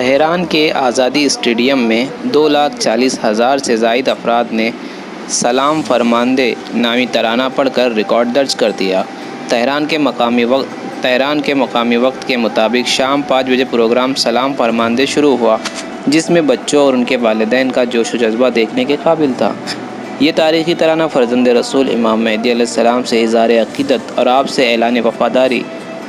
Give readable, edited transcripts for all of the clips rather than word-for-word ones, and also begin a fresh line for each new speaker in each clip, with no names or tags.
तेहरान के आज़ादी स्टेडियम में 2,40,000 से ज़ायद अफराद ने सलाम फरमांदे नामी तराना पढ़कर रिकॉर्ड दर्ज कर दिया। तेहरान के मकामी वक्त के मुताबिक शाम 5 बजे प्रोग्राम सलाम फरमांदे शुरू हुआ, जिसमें बच्चों और उनके वालिदैन का जोश व जज्बा देखने के काबिल था। ये तारीख़ी तराना फ़र्ज़ंद रसूल इमाम मेहदी अलैहिस्सलाम से इज़हार अक़ीदत और आपसे ऐलान वफ़ादारी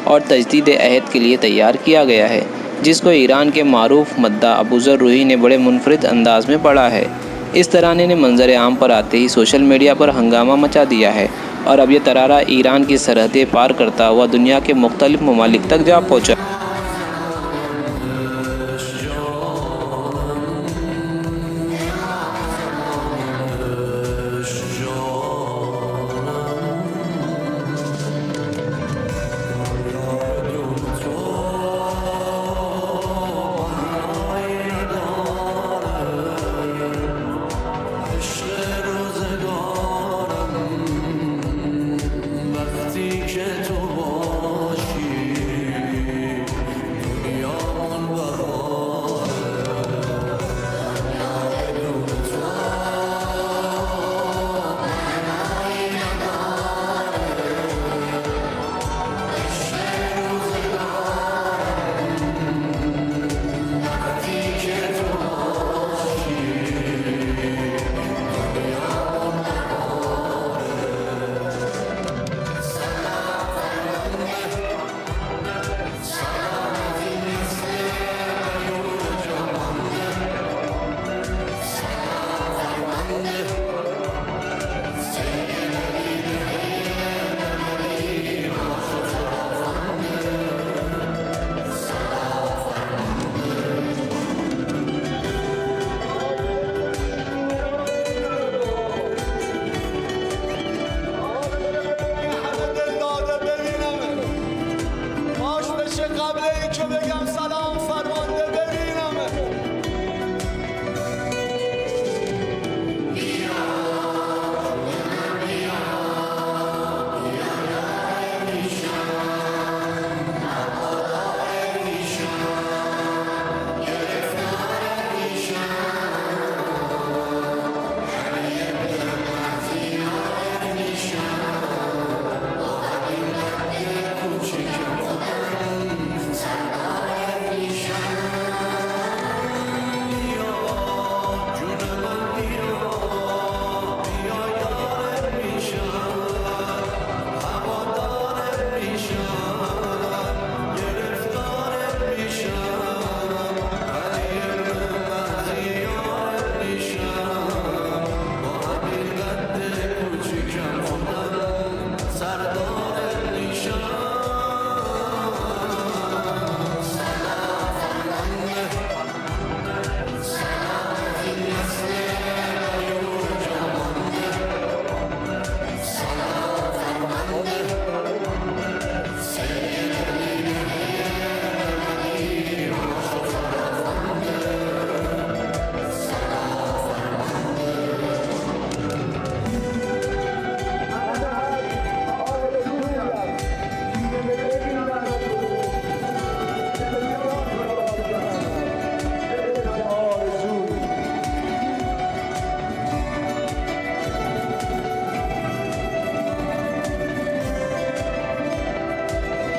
और तजदीद अहद के लिए तैयार किया गया है, जिसको ईरान के मारूफ मद्दा अबू ज़र रूही ने बड़े मुनफरिद अंदाज में पढ़ा है। इस तराने ने मंजर आम पर आते ही सोशल मीडिया पर हंगामा मचा दिया है और अब यह तराना ईरान की सरहदें पार करता हुआ दुनिया के मुख्तलिफ ममालिक तक जा पहुँचा।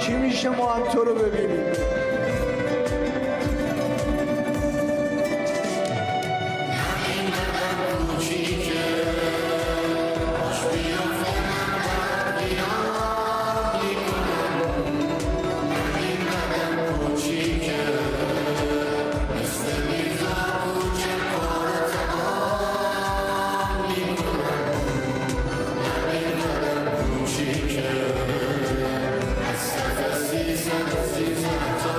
چی میشه ما هم تو رو ببینیم؟
Season.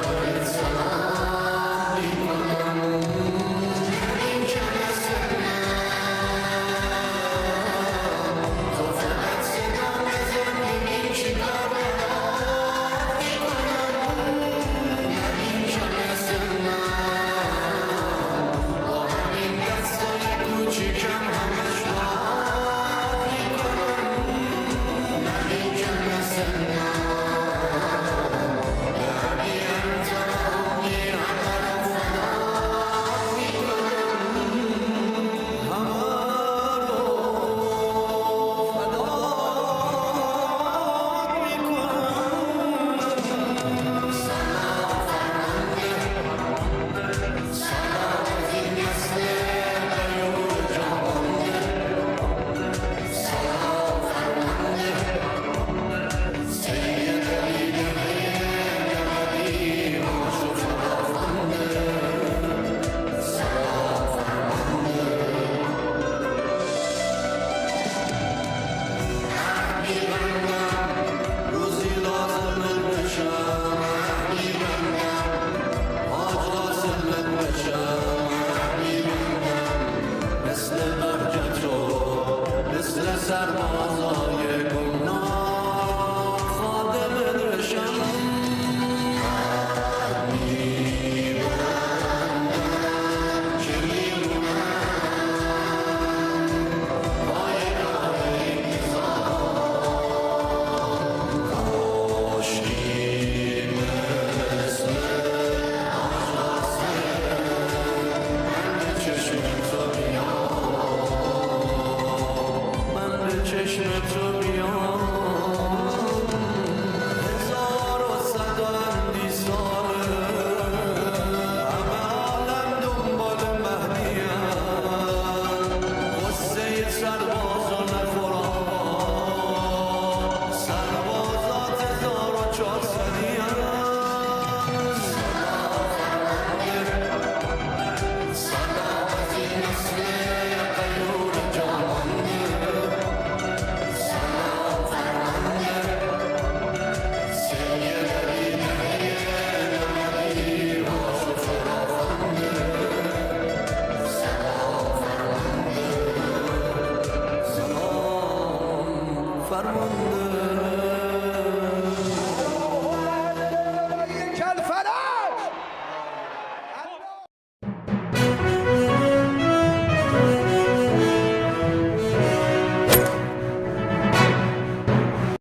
چشم تو بیام 1100 اندی ساله همه عالم دنبال مهدیم غصه سربازان فراوان سربازات 1400 فرمانده